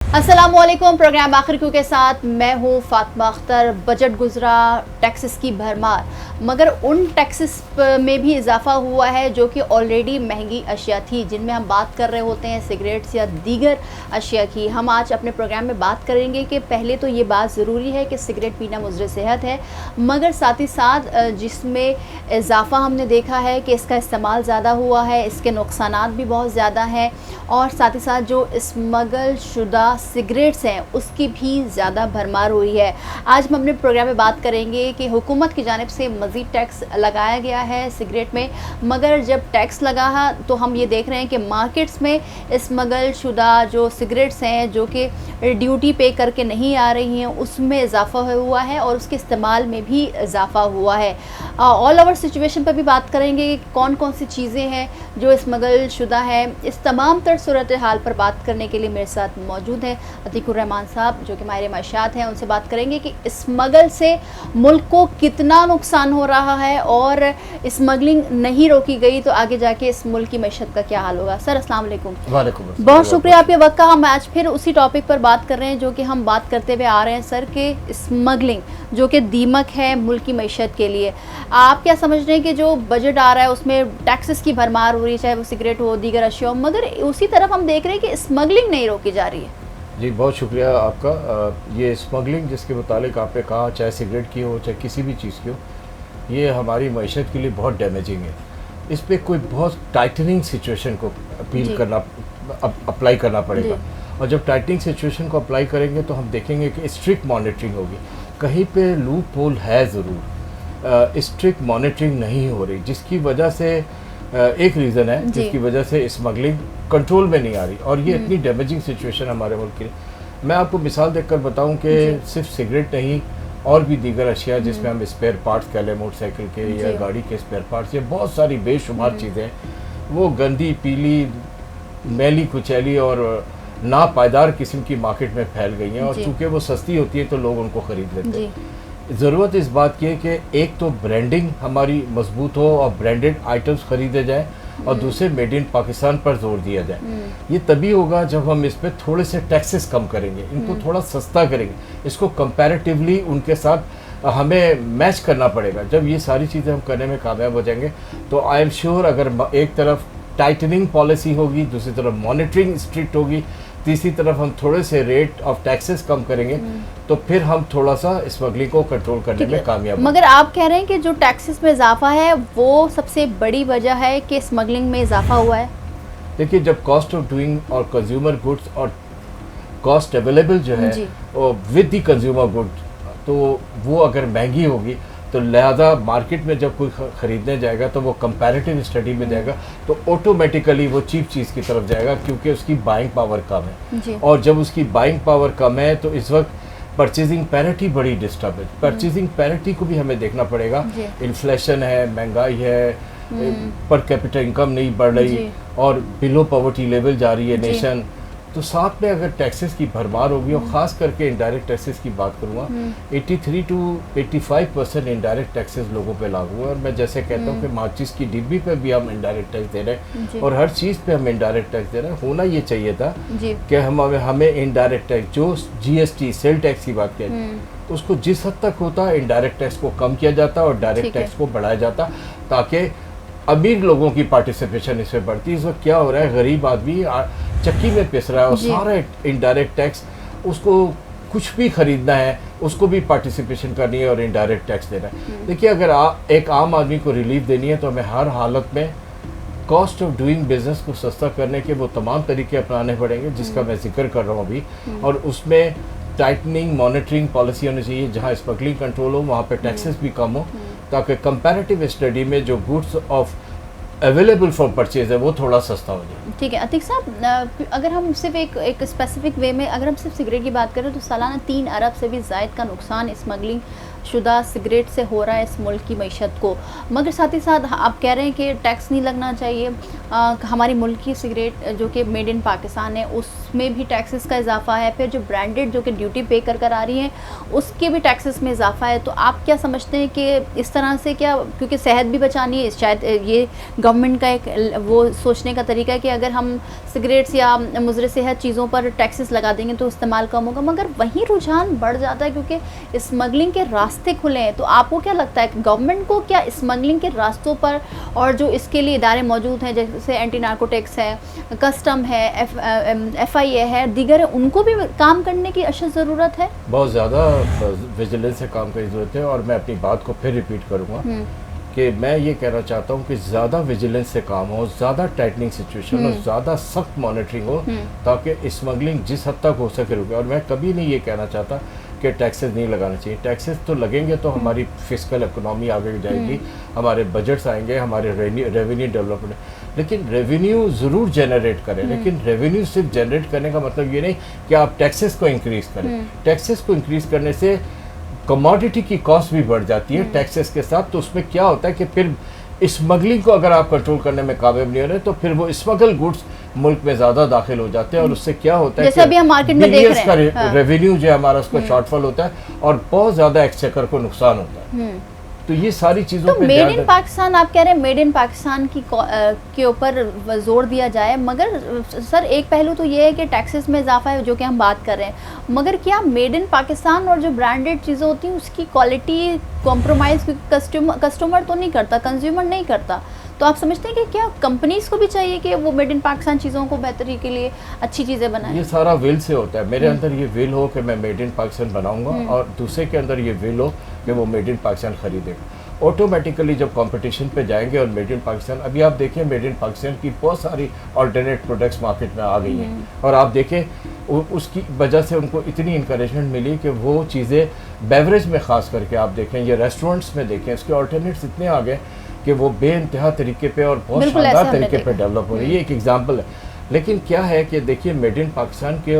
अस्सलामुअलैकुम। प्रोग्राम आखिर क्यों के साथ मैं हूँ फातिमा अख्तर। बजट गुजरा, टैक्सेस की भरमार, मगर उन टैक्सेस में भी इजाफा हुआ है जो कि ऑलरेडी महंगी अशिया थी, जिनमें हम बात कर रहे होते हैं सिगरेट्स या दीगर अशिया की। हम आज अपने प्रोग्राम में बात करेंगे कि पहले तो ये बात ज़रूरी है कि सिगरेट पीना मुज़र सेहत है, मगर साथ ही साथ जिसमें इजाफा हमने देखा है कि इसका इस्तेमाल ज़्यादा हुआ है, इसके नुकसानात भी बहुत ज़्यादा हैं, और साथ ही साथ जो स्मगल शुदा सिगरेट्स हैं उसकी भी ज़्यादा भरमार हुई है। आज हम अपने प्रोग्राम में बात करेंगे कि हुकूमत की जानिब से मज़ीद टैक्स लगाया गया है सिगरेट में, मगर जब टैक्स लगा है तो हम ये देख रहे हैं कि मार्केट्स में स्मगल शुदा जो सिगरेट्स हैं जो कि ड्यूटी पे करके नहीं आ रही हैं उसमें इजाफ़ा हुआ है और उसके इस्तेमाल में भी इजाफ़ा हुआ है। ऑल ओवर सिचुएशन पर भी बात करेंगे कि कौन कौन सी चीज़ें हैं जो स्मगल शुदा है। इस तमाम तर सूरत हाल पर बात करने के लिए मेरे साथ मौजूद हैं अतीकुर रहमान साहब जो कि माहिर माशियात हैं। उनसे बात करेंगे कि स्मगल से मुल्क को कितना नुकसान हो रहा है और स्मगलिंग नहीं रोकी गई तो आगे जाके इस मुल्क की मैशत का क्या हाल होगा। सर अस्सलाम वालेकुम। बहुत शुक्रिया आपके वक्त का। हम आज फिर उसी टॉपिक पर बात कर रहे हैं जो कि हम बात करते हुए आ रहे हैं सर के स्मगलिंग जो कि दीमक है मुल्क की मैशत के लिए। आप क्या समझ रहे हैं कि जो बजट आ रहा है उसमें टैक्सेस की भरमार हो रही है, चाहे वो सिगरेट हो दीगर अशिया हो, मगर उसी तरफ हम देख रहे हैं कि स्मगलिंग नहीं रोकी जा रही है। जी बहुत शुक्रिया आपका। ये स्मगलिंग जिसके मुतालिक आपने कहा, चाहे सिगरेट की हो चाहे किसी भी चीज़ की हो, ये हमारी मैशत के लिए बहुत डैमेजिंग है। इस पर कोई बहुत टाइटनिंग सिचुएशन को अप्लाई करना पड़ेगा, और जब टाइटनिंग सिचुएशन को अप्लाई करेंगे तो हम देखेंगे कि स्ट्रिक्ट मॉनिटरिंग होगी। कहीं पे लूप होल है ज़रूर, स्ट्रिक्ट मॉनिटरिंग नहीं हो रही, जिसकी वजह से एक रीज़न है जिसकी वजह से स्मगलिंग कंट्रोल में नहीं आ रही, और ये इतनी डैमेजिंग सिचुएशन हमारे मुल्क की। मैं आपको मिसाल देकर बताऊं कि सिर्फ सिगरेट नहीं, और भी दीगर अशिया जिसमें हम स्पेयर पार्ट्स कह लें, मोटरसाइकिल के या गाड़ी के स्पेयर पार्ट्स, ये बहुत सारी बेशुमार चीज़ें वो गंदी, पीली, मैली कुचैली और ना पायदार किस्म की मार्केट में फैल गई हैं, और चूँकि वो सस्ती होती है तो लोग उनको ख़रीद लेते हैं। ज़रूरत इस बात की है कि एक तो ब्रांडिंग हमारी मजबूत हो और ब्रांडेड आइटम्स ख़रीदे जाएं, और दूसरे मेड इन पाकिस्तान पर जोर दिया जाए। ये तभी होगा जब हम इस पर थोड़े से टैक्सेस कम करेंगे, इनको थोड़ा सस्ता करेंगे, इसको कंपैरेटिवली उनके साथ हमें मैच करना पड़ेगा। जब ये सारी चीज़ें हम करने में कामयाब हो जाएंगे तो आई एम श्योर अगर एक तरफ टाइटनिंग पॉलिसी होगी, दूसरी तरफ मॉनिटरिंग स्ट्रिक्ट होगी, तीसरी तरफ हम थोड़े से रेट ऑफ टैक्सेस कम करेंगे, तो फिर हम थोड़ा सा स्मगलिंग को कंट्रोल करने में कामयाब। मगर आप कह रहे हैं कि जो टैक्सेस में इजाफा है वो सबसे बड़ी वजह है कि स्मगलिंग में इजाफा हुआ है। देखिए, जब कॉस्ट ऑफ डूइंग और कंज्यूमर गुड्स और कॉस्ट अवेलेबल जो है विद द कंज्यूमर गुड, तो वो अगर महंगी होगी तो लिहाजा मार्केट में जब कोई ख़रीदने जाएगा तो वो कंपैरेटिव स्टडी में जाएगा, तो ऑटोमेटिकली वो चीप चीज़ की तरफ जाएगा, क्योंकि उसकी बाइंग पावर कम है। और जब उसकी बाइंग पावर कम है तो इस वक्त परचेजिंग पैरिटी बड़ी डिस्टर्ब है। परचेजिंग पैरिटी को भी हमें देखना पड़ेगा। इन्फ्लेशन है, महंगाई है, पर कैपिटल इनकम नहीं बढ़ रही, और बिलो पॉवर्टी लेवल जा रही है नेशन। तो साथ में अगर टैक्सेस की भरमार होगी, और ख़ास करके इनडायरेक्ट टैक्सेस की बात करूँगा, 83 to 85% इनडायरेक्ट टैक्सेस लोगों पे लागू है। और मैं जैसे कहता हूँ कि माचिस की डिब्बी पे भी हम इनडायरेक्ट टैक्स दे रहे हैं, और हर चीज़ पे हम इनडायरेक्ट टैक्स दे रहे हैं। होना ये चाहिए था कि हमें इनडायरेक्ट टैक्स, जो GST सेल टैक्स की बात करें, उसको जिस हद तक होता है इनडायरेक्ट टैक्स को कम किया जाता और डायरेक्ट टैक्स को बढ़ाया जाता, ताकि अमीर लोगों की पार्टिसिपेशन इसमें बढ़ती। इस वक्त क्या हो रहा है, गरीब आदमी चक्की में पिस रहा है, और सारा इनडायरेक्ट टैक्स, उसको कुछ भी खरीदना है उसको भी पार्टिसिपेशन करनी है और इनडायरेक्ट टैक्स देना है। देखिए, अगर एक आम आदमी को रिलीफ देनी है तो हमें हर हालत में कॉस्ट ऑफ डूइंग बिजनेस को सस्ता करने के वो तमाम तरीके अपनाने पड़ेंगे जिसका मैं जिक्र कर रहा हूँ अभी, और उसमें टाइटनिंग मॉनिटरिंग पॉलिसी होनी चाहिए। जहाँ स्मगलिंग कंट्रोल हो वहाँ पे टैक्सेस भी कम हो, ताकि कंपैरेटिव स्टडी में जो goods of available for purchase है वो थोड़ा सस्ता हो जाए। ठीक है अतीक साहब, अगर हम सिर्फ एक स्पेसिफिक वे में अगर हम सिर्फ सिगरेट की बात करें तो सालाना 3 अरब से भी ज़ायद का नुकसान स्मगलिंग शुदा सिगरेट से हो रहा है इस मुल्क की मैशत को। मगर साथ ही साथ आप कह रहे हैं कि टैक्स नहीं लगना चाहिए। हमारी मुल्क की सिगरेट जो कि मेड इन पाकिस्तान है उस उसमें भी टैक्सेस का इजाफा है, फिर जो ब्रांडेड जो कि ड्यूटी पे कर आ रही हैं उसके भी टैक्सेस में इजाफा है। तो आप क्या समझते हैं कि इस तरह से क्या, क्योंकि सेहत भी बचानी है, शायद ये गवर्नमेंट का एक वो सोचने का तरीका है कि अगर हम सिगरेट्स या मुज़र सेहत चीज़ों पर टैक्सेस लगा देंगे तो इस्तेमाल कम होगा, मगर वहीं रुझान बढ़ जाता है क्योंकि स्मगलिंग के रास्ते खुले हैं। तो आपको क्या लगता है गवर्नमेंट को क्या स्मगलिंग के रास्तों पर, और जो इसके लिए इदारे मौजूद हैं जैसे एंटी नार्कोटिक्स है, कस्टम है, FIA है, दीगर है, उनको भी काम करने की अशद ज़रूरत है? बहुत ज़्यादा विजिलेंस से काम करने की ज़रूरत है। और मैं अपनी बात को फिर रिपीट करूँगा कि मैं ये कहना चाहता हूँ कि ज़्यादा विजिलेंस से काम हो, ज़्यादा टाइटनिंग सिचुएशन हो, ज़्यादा सख्त मॉनिटरिंग हो, ताकि स्मगलिंग जिस हद तक हो सके रुके। और मैं कभी नहीं ये कहना चाहता कि टैक्सेस नहीं लगाना चाहिए। टैक्सेस तो लगेंगे तो हमारी फिजिकल इकोनॉमी आगे जाएगी, हमारे बजट्स आएंगे, हमारे रेवेन्यू डेवलपमेंट। लेकिन रेवेन्यू ज़रूर जनरेट करें, लेकिन रेवेन्यू सिर्फ जनरेट करने का मतलब ये नहीं कि आप टैक्सेस को इंक्रीज़ करें। टैक्सेस को इंक्रीज़ करने से कमोडिटी की कॉस्ट भी बढ़ जाती है टैक्सेस के साथ। तो उसमें क्या होता है कि फिर स्मगलिंग को अगर आप कंट्रोल करने में कामयाब नहीं हो रहे तो फिर वो स्मगल गुड्स मुल्क में ज़्यादा दाखिल हो जाते हैं, और उससे क्या होता है जैसे अभी हम मार्केट में देख रहे हैं, हाँ। रेवेन्यू जो है हमारा उसका शॉर्टफॉल होता है और बहुत ज़्यादा एक्सचेकर को नुकसान होता है। तो ये सारी चीज़ों तो पे मेड इन पाकिस्तान, आप कह रहे हैं मेड इन पाकिस्तान की के ऊपर जोर दिया जाए, मगर सर एक पहलू तो ये है कि टैक्सेस में इजाफा है जो कि हम बात कर रहे हैं, मगर क्या मेड इन पाकिस्तान और जो ब्रांडेड चीज़ें होती हैं उसकी क्वालिटी कॉम्प्रोमाइज़ कस्टमर तो नहीं करता, कंज्यूमर नहीं करता। तो आप समझते हैं कि क्या कंपनीज को भी चाहिए कि वो मेड इन पाकिस्तान चीज़ों को बेहतरी के लिए अच्छी चीज़ें बनाएं? ये सारा विल से होता है। मेरे अंदर ये विल हो कि मैं मेड इन पाकिस्तान बनाऊंगा और दूसरे के अंदर ये विल हो कि वो मेड इन पाकिस्तान खरीदेगा। ऑटोमेटिकली जब कंपटीशन पे जाएंगे और मेड इन पाकिस्तान, अभी आप देखें मेड इन पाकिस्तान की बहुत सारी अल्टरनेट प्रोडक्ट्स मार्केट में आ गई हैं, और आप देखें उसकी वजह से उनको इतनी इंकरेजमेंट मिली कि वो चीज़ें बेवरेज में ख़ास करके आप देखें, ये रेस्टोरेंट्स में देखें, इसके अल्टरनेट्स इतने आ गए कि वो बेइंतहा तरीके पे और बहुत शानदार तरीके पे डेवलप हो रही है। ये एक एग्जांपल है। लेकिन क्या है कि देखिए मेड इन पाकिस्तान के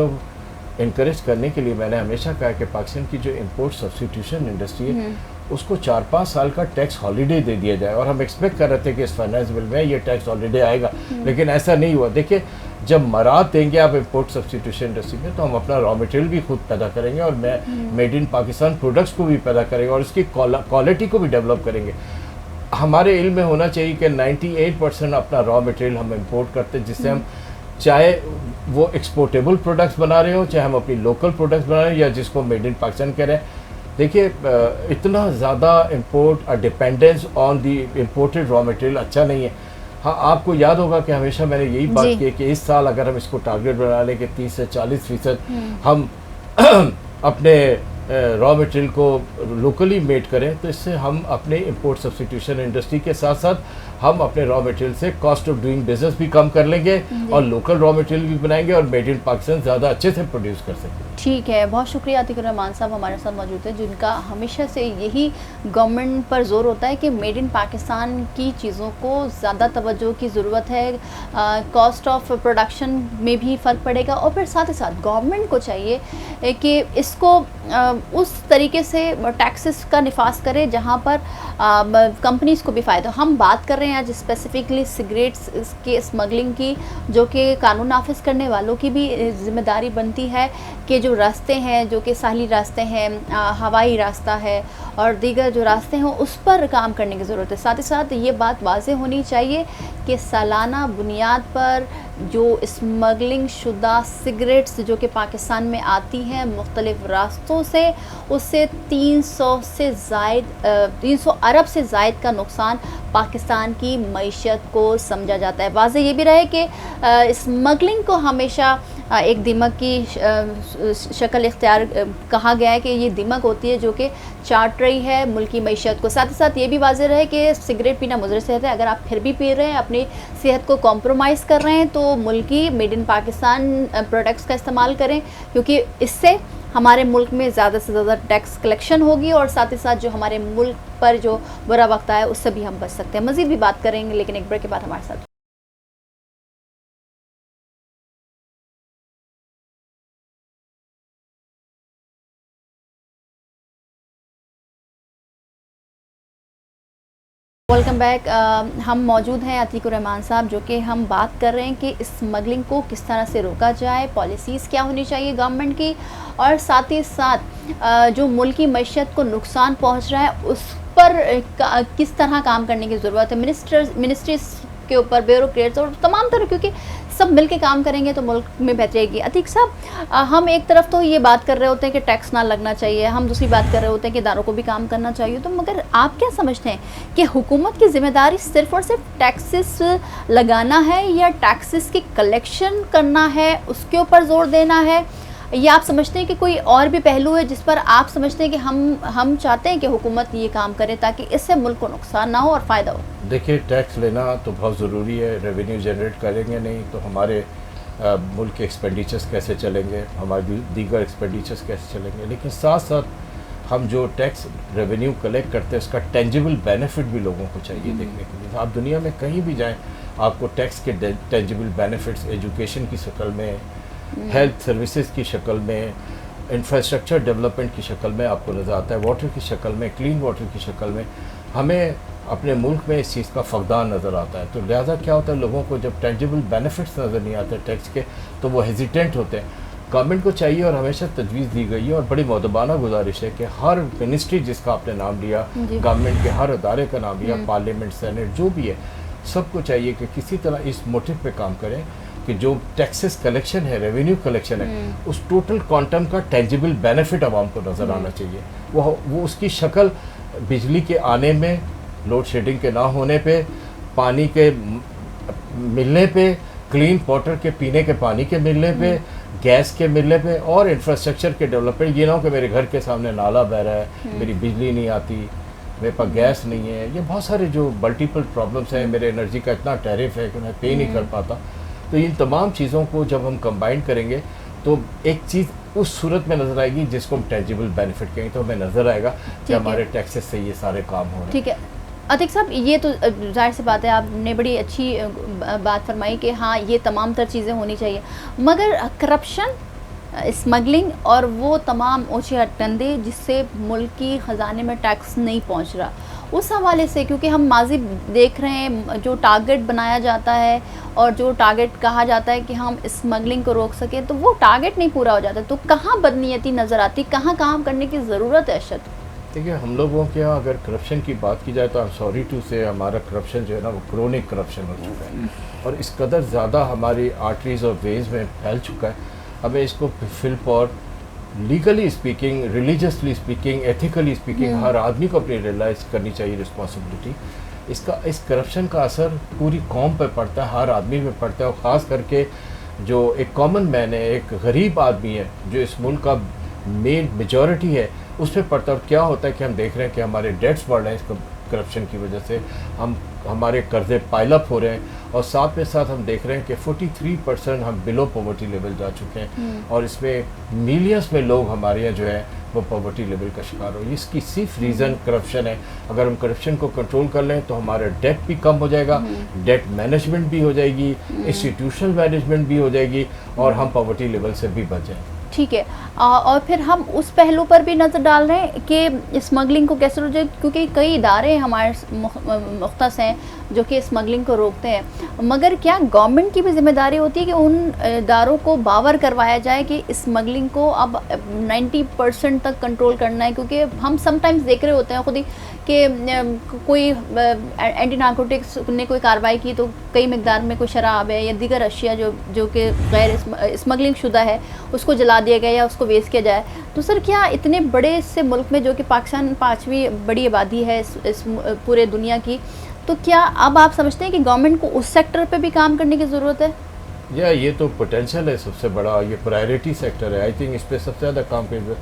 इनकरेज करने के लिए मैंने हमेशा कहा कि पाकिस्तान की जो इंपोर्ट सब्स्टिट्यूशन इंडस्ट्री है उसको 4-5 साल का टैक्स हॉलीडे दे दिया जाए। और हम एक्सपेक्ट कर रहे थे कि इस फाइनेंस बिल में ये टैक्स हॉलीडे आएगा, लेकिन ऐसा नहीं हुआ। देखिए जब मराद देंगे आप इंपोर्ट सब्स्टिट्यूशन इंडस्ट्री में तो हम अपना रॉ मटेरियल भी खुद पैदा करेंगे और मेड इन पाकिस्तान प्रोडक्ट्स को भी पैदा करेंगे और उसकी क्वालिटी को भी डेवलप करेंगे। हमारे इल्म में होना चाहिए कि 98% अपना रॉ मटेरियल हम इंपोर्ट करते हैं, जिससे हम चाहे वो एक्सपोर्टेबल प्रोडक्ट्स बना रहे हो, चाहे हम अपनी लोकल प्रोडक्ट्स बना रहे हो, या जिसको मेड इन पाकिस्तान कह रहे हैं। देखिए इतना ज़्यादा import dependence on the imported raw material अच्छा नहीं है। हाँ, आपको याद होगा कि हमेशा मैंने यही बात की कि इस साल अगर हम इसको टारगेट बना लें कि 30 से 40% हम अपने रॉ मटेरियल को लोकली मेड करें, तो इससे हम अपने इंपोर्ट सब्स्टिट्यूशन इंडस्ट्री के साथ साथ हम अपने रॉ मटेरियल से कॉस्ट ऑफ डूइंग बिजनेस भी कम कर लेंगे और लोकल रॉ मटेरियल भी बनाएंगे और मेड इन पाकिस्तान ज़्यादा अच्छे से प्रोड्यूस कर सकेंगे। ठीक है, बहुत शुक्रिया आतिकुर रहमान साहब हमारे साथ मौजूद है, जिनका हमेशा से यही गवर्नमेंट पर जोर होता है कि मेड इन पाकिस्तान की चीज़ों को ज़्यादा तवज्जो की ज़रूरत है। कॉस्ट ऑफ प्रोडक्शन में भी फ़र्क पड़ेगा और फिर साथ ही साथ गवर्नमेंट को चाहिए कि इसको उस तरीके से टैक्सेस का निफाज करे जहाँ पर कंपनीज़ को भी फ़ायदा। हम बात कर रहे हैं आज स्पेसिफिकली सिगरेट्स के स्मगलिंग की, जो कि कानून नाफिज करने वालों की भी जिम्मेदारी बनती है कि जो रास्ते हैं, जो कि साहली रास्ते हैं, हवाई रास्ता है और दीगर जो रास्ते हैं उस पर काम करने की ज़रूरत है। साथ ही साथ ये बात वाज़ेह होनी चाहिए कि सालाना बुनियाद पर जो स्मगलिंग शुदा सिगरेट्स जो कि पाकिस्तान में आती हैं मुख्तलिफ़ रास्तों से, उससे 300 अरब से ज़ायद का नुकसान पाकिस्तान की मईशत को समझा जाता है। वाज़ेह ये भी रहे कि स्मगलिंग को हमेशा एक दिमक की शक्ल इख्तियार कहा गया है कि ये दिमक होती है जो कि चाट रही है मुल्क की मईशत को। साथ ही साथ ये भी वाज़ेह रहे कि सिगरेट पीना मुज़र सेहत है। अगर आप फिर भी पी रहे हैं, अपनी सेहत को कॉम्प्रोमाइज़ कर रहे हैं, तो मुल्की मेड इन पाकिस्तान प्रोडक्ट्स का इस्तेमाल करें, क्योंकि इससे हमारे मुल्क में ज़्यादा से ज़्यादा टैक्स कलेक्शन होगी और साथ ही साथ जो हमारे मुल्क पर जो बुरा वक्त आया उससे भी हम बच सकते हैं। मज़ीद भी बात करेंगे, लेकिन एक ब्रेक के बाद हमारे साथ वेलकम बैक। हम मौजूद हैं अतीकुर रहमान साहब, जो कि हम बात कर रहे हैं कि स्मगलिंग को किस तरह से रोका जाए, पॉलिसीज़ क्या होनी चाहिए गवर्नमेंट की, और साथ ही साथ जो मुल्क की मैशत को नुकसान पहुंच रहा है उस पर किस तरह काम करने की ज़रूरत है। मिनिस्ट्रीज़ के ऊपर, ब्यूरोक्रेट्स और तमाम तरह, क्योंकि सब मिल के काम करेंगे तो मुल्क में बेहतरी आएगी। अतीक साहब, हम एक तरफ तो ये बात कर रहे होते हैं कि टैक्स ना लगना चाहिए, हम दूसरी बात कर रहे होते हैं कि इदारों को भी काम करना चाहिए, तो मगर आप क्या समझते हैं कि हुकूमत की जिम्मेदारी सिर्फ और सिर्फ टैक्सेस लगाना है, या टैक्सेस की कलेक्शन करना है, उसके ऊपर जोर देना है, या आप समझते हैं कि कोई और भी पहलू है जिस पर आप समझते हैं कि हम चाहते हैं कि हुकूमत ये काम करे ताकि इससे मुल्क को नुकसान ना हो और फ़ायदा हो? देखिए, टैक्स लेना तो बहुत ज़रूरी है। रेवेन्यू जनरेट करेंगे नहीं तो हमारे मुल्क के एक्सपेंडिचर्स कैसे चलेंगे, हमारे दीगर एक्सपेंडिचर्स कैसे चलेंगे। लेकिन साथ साथ हम जो टैक्स रेवेन्यू कलेक्ट करते हैं उसका टेंजिबल बेनिफिट भी लोगों को चाहिए देखने के लिए। आप दुनिया में कहीं भी जाएं, आपको टैक्स के टेंजिबल बेनिफिट्स एजुकेशन की शक्ल में, हेल्थ सर्विसेज की शक्ल में, इंफ्रास्ट्रक्चर डेवलपमेंट की शक्ल में आपको नज़र आता है, वाटर की शक्ल में, क्लीन वाटर की शक्ल में। हमें अपने मुल्क में इस चीज़ का फकदान नज़र आता है। तो लिहाजा क्या होता है, लोगों को जब टेंजिबल बेनिफिट्स नज़र नहीं आते टैक्स के, तो वो हेजिटेंट होते हैं। गवर्नमेंट को चाहिए, और हमेशा तजवीज़ दी गई है और बड़ी मौदबाना गुजारिश है कि हर मिनिस्ट्री जिसका आपने नाम लिया, गवर्नमेंट के हर अदारे का नाम लिया, पार्लियामेंट, सेनेट, जो भी है, सबको चाहिए कि किसी तरह इस मोटिव पे काम करें कि जो टैक्सेस कलेक्शन है, रेवेन्यू कलेक्शन है, उस टोटल क्वांटम का टेंजिबल बेनिफिट आवाम को नज़र आना चाहिए। वो उसकी शक्ल बिजली के आने में, लोड शेडिंग के ना होने पे, पानी के मिलने पे, क्लीन वाटर के पीने के पानी के मिलने पे, गैस के मिलने पे, और इंफ्रास्ट्रक्चर के डेवलपमेंट। ये ना हो कि मेरे घर के सामने नाला बह रहा है, मेरी बिजली नहीं आती, मेरे पास गैस नहीं है, ये बहुत सारे जो मल्टीपल प्रॉब्लम्स हैं, मेरे एनर्जी का इतना टैरिफ है कि मैं पे नहीं कर पाता। तो इन तमाम चीज़ों को जब हम कंबाइन करेंगे तो एक चीज़ उस सूरत में नज़र आएगी जिसको हम टेंजिबल बेनिफिट कहेंगे, तो हमें नज़र आएगा कि हमारे टैक्सेस से ये सारे काम हो रहे हैं। ठीक है अतिक साहब, ये तो जाहिर सी बात है, आपने बड़ी अच्छी बात फरमाई कि हाँ, ये तमाम तर चीज़ें होनी चाहिए, मगर करप्शन, स्मगलिंग और वो तमाम ओछे हटकंडे जिससे मुल्क की ख़जाने में टैक्स नहीं पहुंच रहा, उस हवाले से, क्योंकि हम माजी देख रहे हैं जो टारगेट बनाया जाता है और जो टारगेट कहा जाता है कि हम स्मगलिंग को रोक सकें, तो वो टारगेट नहीं पूरा हो जाता, तो कहाँ बदनीयती नज़र आती, कहाँ काम करने की ज़रूरत है अरशद? देखिए, हम लोगों के यहाँ अगर करप्शन की बात की जाए तो आई एम सॉरी टू से हमारा करप्शन जो है ना वो क्रोनिक करप्शन हो चुका है, और इस कदर ज़्यादा हमारी आर्टरीज और वेज में फैल चुका है। हमें इसको फिल्प और legally speaking, religiously speaking, ethically speaking, हर आदमी को अपनी रियलाइज़ करनी चाहिए रिस्पॉन्सिबिलिटी। इस करप्शन का असर पूरी कौम पर पड़ता है, हर आदमी में पड़ता है, और ख़ास करके जो एक कॉमन मैन है, एक गरीब आदमी है, जो इस मुल्क का मेन मेजॉरिटी है, उस पर पड़ता है। और क्या होता है कि हम देख रहे हैं कि हमारे डेट्स बढ़ रहे हैं इस करप्शन की वजह से, हमारे कर्जे पाइलअप हो रहे हैं, और साथ में साथ हम देख रहे हैं कि 43% हम बिलो पॉवर्टी लेवल जा चुके हैं, और इसमें मिलियंस में लोग हमारे यहाँ जो है वो पॉवर्टी लेवल का शिकार हो। इसकी सिर्फ रीज़न करप्शन है। अगर हम करप्शन को कंट्रोल कर लें तो हमारा डेट भी कम हो जाएगा, डेट मैनेजमेंट भी हो जाएगी, इंस्टीट्यूशनल मैनेजमेंट भी हो जाएगी, और हम पॉवर्टी लेवल से भी बच जाएँ। ठीक है, और फिर हम उस पहलू पर भी नज़र डाल रहे हैं कि स्मगलिंग को कैसे रोके, क्योंकि कई इदारे हमारे मुख्तस हैं जो कि स्मगलिंग को रोकते हैं, मगर क्या गवर्नमेंट की भी जिम्मेदारी होती है कि उन इदारों को बावर करवाया जाए कि स्मगलिंग को अब 90% तक कंट्रोल करना है? क्योंकि हम समटाइम्स देख रहे होते हैं खुद ही कि कोई एंटी नारकोटिक्स ने कोई कार्रवाई की तो कई मकदार में कोई शराब है या दीगर अशिया जो कि गैर स्मगलिंग शुदा है, उसको जला दिया गया या उसको वेस्ट किया जाए। तो सर, क्या इतने बड़े से मुल्क में, जो कि पाकिस्तान 5वीं बड़ी आबादी है इस पूरे दुनिया की, तो क्या अब आप समझते हैं कि गवर्नमेंट को उस सेक्टर पे भी काम करने की ज़रूरत है? ये तो पोटेंशियल है सबसे बड़ा, ये प्रायोरिटी सेक्टर है। आई थिंक इस पर सबसे ज़्यादा काम कर,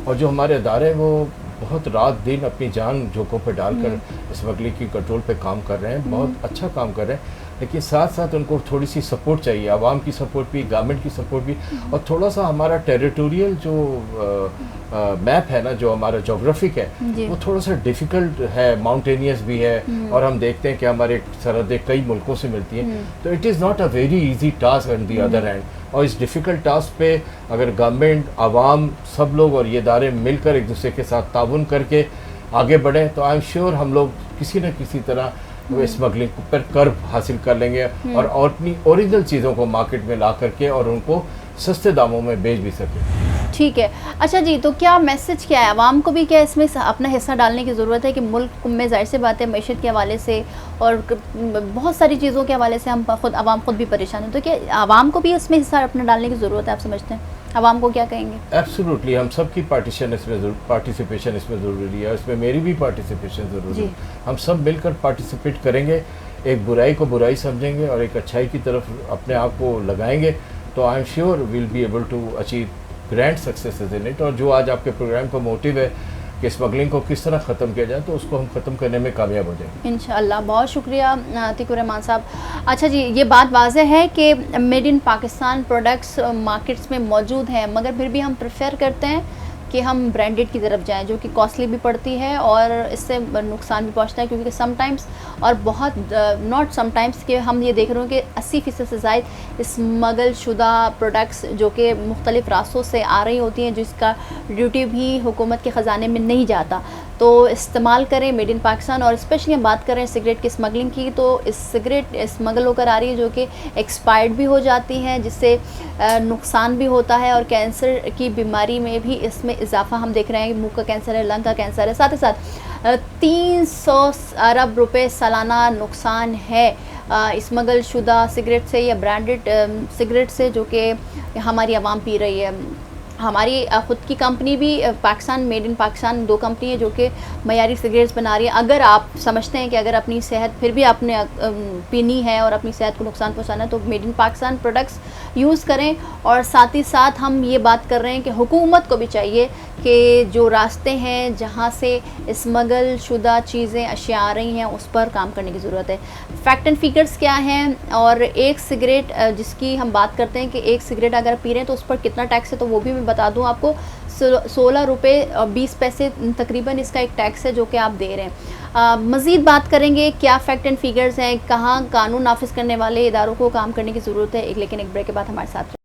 और जो हमारे अदारे हैं वो बहुत रात दिन अपनी जान जोखों पे डालकर स्मगलिंग की कंट्रोल पे काम कर रहे हैं, बहुत अच्छा काम कर रहे हैं। लेकिन साथ साथ उनको थोड़ी सी सपोर्ट चाहिए, आवाम की सपोर्ट भी, गवर्नमेंट की सपोर्ट भी, और थोड़ा सा हमारा टेरिटोरियल जो मैप है ना, जो हमारा जोग्राफिक है, वो थोड़ा सा डिफ़िकल्ट है, माउंटेनियस भी है, और हम देखते हैं कि हमारे सरहदें कई मुल्कों से मिलती हैं, तो it is not a very easy task on the other hand. और इस डिफ़िकल्ट टास्क पे अगर गवर्नमेंट, आवाम, सब लोग और ये इदारे मिलकर एक दूसरे के साथ ताउन करके आगे बढ़े तो आई एम श्योर हम लोग किसी न किसी तरह स्मगलिंग पर कर्व हासिल कर लेंगे और अपनी ओरिजिनल चीज़ों को मार्केट में ला करके और उनको सस्ते दामों में बेच भी सकें। ठीक है। अच्छा जी, तो क्या मैसेज क्या है आवाम को भी, क्या इसमें अपना हिस्सा डालने की ज़रूरत है कि मुल्क में ज़ाहिर सी बात है मैशत के हवाले से और बहुत सारी चीज़ों के हवाले से हम खुद आवाम खुद भी परेशान हैं, तो क्या आवाम को भी इसमें हिस्सा अपना डालने की ज़रूरत है? आप समझते हैं आवाम को क्या कहेंगे? एब्सोल्युटली, हम सबकी पार्टिसिपेशन इसमें ज़रूरी है, इसमें मेरी भी पार्टिसिपेशन ज़रूरी है। हम सब मिलकर पार्टिसिपेट करेंगे, एक बुराई को बुराई समझेंगे और एक अच्छाई की तरफ अपने आप को लगाएंगे तो I am sure will be able to achieve grand successes in it. और जो आज आपके प्रोग्राम का मोटिव है कि स्मगलिंग को किस तरह ख़त्म किया जाए, तो उसको हम ख़त्म करने में कामयाब हो जाएंगे इंशाअल्लाह। बहुत शुक्रिया अतीकुर रहमान साहब। अच्छा जी, ये बात वाज़ेह है कि made in Pakistan products markets में मौजूद हैं, मगर फिर भी हम प्रेफर करते हैं कि हम ब्रांडेड की तरफ जाएं, जो कि कॉस्टली भी पड़ती है और इससे नुकसान भी पहुंचता है, क्योंकि समटाइम्स और बहुत नॉट समटाइम्स कि हम ये देख रहे हो कि 80% से ज़ायद स्मगल शुदा प्रोडक्ट्स जो कि मुख्तलिफ़ रास्तों से आ रही होती हैं, जिसका ड्यूटी भी हुकूमत के ख़जाने में नहीं जाता, तो इस्तेमाल करें मेड इन पाकिस्तान। और स्पेशली हम बात करें सिगरेट की स्मगलिंग की, तो इस सिगरेट स्मगल होकर आ रही है जो कि एक्सपायर्ड भी हो जाती हैं, जिससे नुकसान भी होता है और कैंसर की बीमारी में भी इसमें इजाफा हम देख रहे हैं। मुंह का कैंसर है, लंग का कैंसर है, साथ ही साथ 300 अरब रुपए सालाना नुकसान है स्मगल शुदा सिगरेट से या ब्रांडेड सिगरेट से, जो कि हमारी आवाम पी रही है। हमारी ख़ुद की कंपनी भी Pakistan made in Pakistan 2 company है जो कि मयारी सिगरेट्स बना रही है। अगर आप समझते हैं कि अगर अपनी सेहत फिर भी आपने पीनी है और अपनी सेहत को नुकसान पहुंचाना है, तो made in Pakistan products use करें। और साथ ही साथ हम ये बात कर रहे हैं कि हुकूमत को भी चाहिए कि जो रास्ते हैं जहाँ से स्मगल शुदा चीज़ें अशिया आ रही हैं, उस पर काम करने की ज़रूरत है। फैक्ट एंड फिगर्स क्या हैं, और एक सिगरेट जिसकी हम बात करते हैं कि एक सिगरेट अगर पी रहे हैं तो उस पर कितना टैक्स है, तो वो भी मैं बता दूं आपको। 16 रुपये और 20 पैसे तकरीबन इसका एक टैक्स है जो कि आप दे रहे हैं। मज़ीद बात करेंगे क्या फ़ैक्ट एंड फिगर्स हैं, कहाँ कानून नाफिज करने वाले इदारों को काम करने की ज़रूरत है, लेकिन एक ब्रेक के बाद हमारे साथ